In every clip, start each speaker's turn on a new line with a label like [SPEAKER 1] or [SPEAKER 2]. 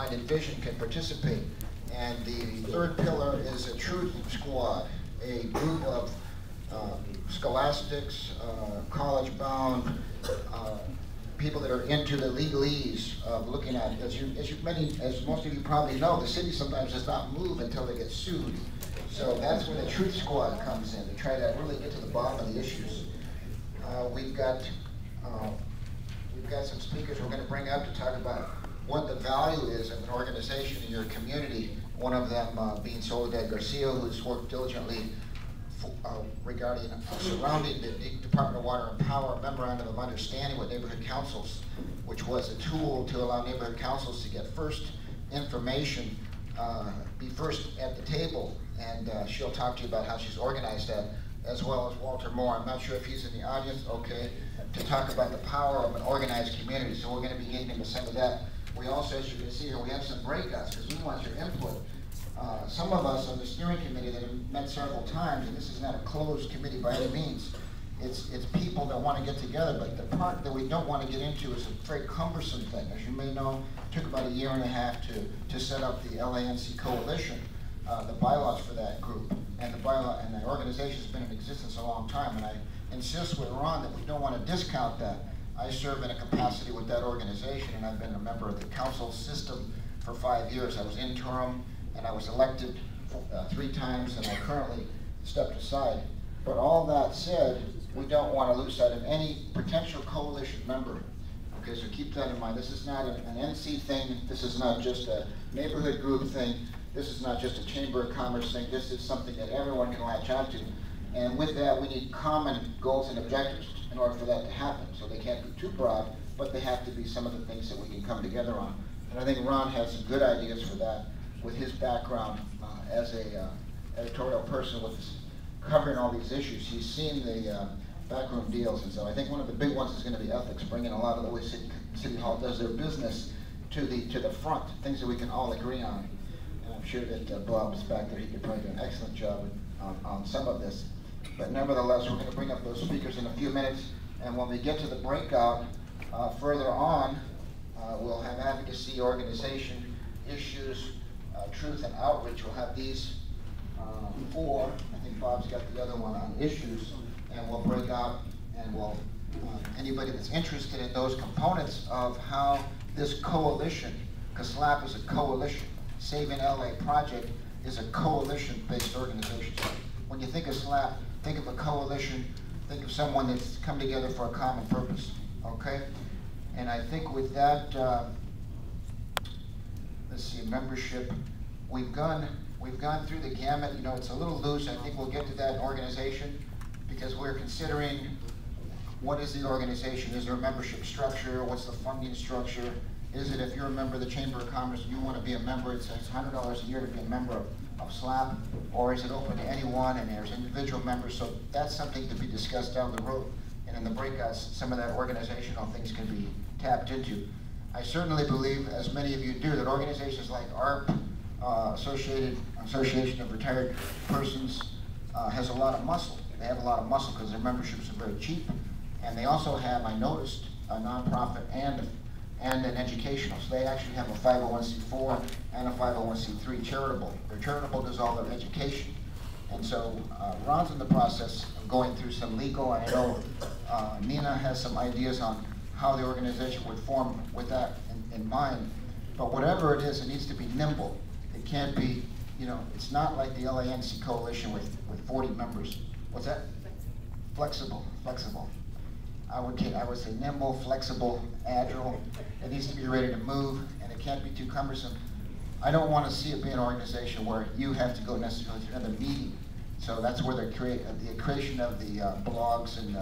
[SPEAKER 1] like-minded vision can participate. And the third pillar is a truth squad, a group of scholastics, college-bound people that are into the legalese of looking at, as most of you probably know, the city sometimes does not move until they get sued. So that's where the truth squad comes in, to try to really get to the bottom of the issues. We've got some speakers we're going to bring up to talk about what the value is of an organization in your community. One of them being Soledad Garcia, who's worked diligently regarding surrounding the Department of Water and Power Memorandum of Understanding with neighborhood councils, which was a tool to allow neighborhood councils to get first information, be first at the table, and she'll talk to you about how she's organized that, as well as Walter Moore. I'm not sure if he's in the audience, okay, to talk about the power of an organized community. So we're going to be getting into some of that. We also, as you can see here, we have some breakouts because we want your input. Some of us on the steering committee that have met several times, and this is not a closed committee by any means, it's people that want to get together, but the part that we don't want to get into is a very cumbersome thing. As you may know, it took about 1.5 years to set up the LANC coalition, the bylaws for that group, and the organization's been in existence a long time, and I insist with Ron that we don't want to discount that. I serve in a capacity with that organization, and I've been a member of the council system for 5 years. I was interim, and I was elected 3 times, and I currently stepped aside. But all that said, we don't want to lose sight of any potential coalition member. Okay, so keep that in mind. This is not an NC thing. This is not just a neighborhood group thing. This is not just a Chamber of Commerce thing. This is something that everyone can latch on to. And with that, we need common goals and objectives in order for that to happen. So they can't be too broad, but they have to be some of the things that we can come together on. And I think Ron has some good ideas for that with his background as a editorial person with covering all these issues. He's seen the backroom deals, and so I think one of the big ones is going to be ethics, bringing a lot of the way City Hall does their business to the front, things that we can all agree on. And I'm sure that Bob's back there, he could probably do an excellent job on some of this. But nevertheless, we're going to bring up those speakers in a few minutes, and when we get to the breakout further on, we'll have advocacy, organization, issues, truth and outreach. We'll have these 4. I think Bob's got the other one on issues, and we'll break out, and we'll anybody that's interested in those components of how this coalition, because SLAP is a coalition, Saving L.A. project is a coalition-based organization. So when you think of SLAP, think of a coalition, think of someone that's come together for a common purpose, okay? And I think with that, let's see, membership, we've gone through the gamut. You know, it's a little loose. I think we'll get to that organization because we're considering what is the organization? Is there a membership structure? What's the funding structure? Is it if you're a member of the Chamber of Commerce and you want to be a member, it's $100 a year to be a member of SLAP, or is it open to anyone and there's individual members? So that's something to be discussed down the road. And in the breakouts, some of that organizational things can be tapped into. I certainly believe, as many of you do, that organizations like ARP, Association of Retired Persons, has a lot of muscle. They have a lot of muscle because their memberships are very cheap. And they also have, I noticed, a nonprofit and an educational. So they actually have a 501c4 and a 501c3 charitable. Their charitable does all their education. And so Ron's in the process of going through some legal, and I know Nina has some ideas on how the organization would form with that in mind. But whatever it is, it needs to be nimble. It can't be, you know, it's not like the LANC coalition with 40 members. What's that? Flexible. I would say nimble, flexible, agile. It needs to be ready to move, and it can't be too cumbersome. I don't want to see it be an organization where you have to go necessarily to another meeting. So that's where the creation of the blogs and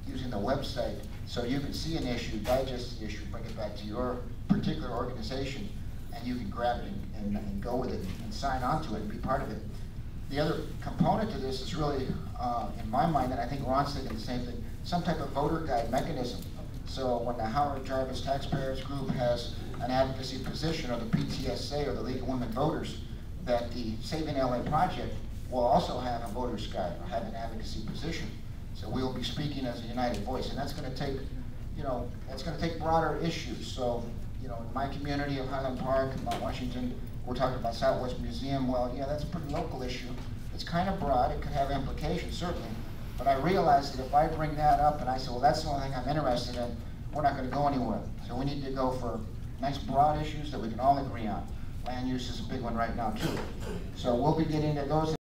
[SPEAKER 1] using the website, so you can see an issue, digest the issue, bring it back to your particular organization, and you can grab it and go with it and sign on to it and be part of it. The other component to this is really, in my mind, and I think Ron's thinking the same thing, some type of voter guide mechanism. So when the Howard Jarvis Taxpayers Group has an advocacy position, or the PTSA, or the League of Women Voters, that the Saving L.A. project will also have a voter's guide, or have an advocacy position. So we will be speaking as a united voice, and that's going to take, you know, it's going to take broader issues. So you know, in my community of Highland Park, Mount Washington, we're talking about Southwest Museum. Well, yeah, that's a pretty local issue. It's kind of broad. It could have implications, certainly. But I realized that if I bring that up and I say, well, that's the only thing I'm interested in, we're not going to go anywhere. So we need to go for nice broad issues that we can all agree on. Land use is a big one right now, too. So we'll be getting to those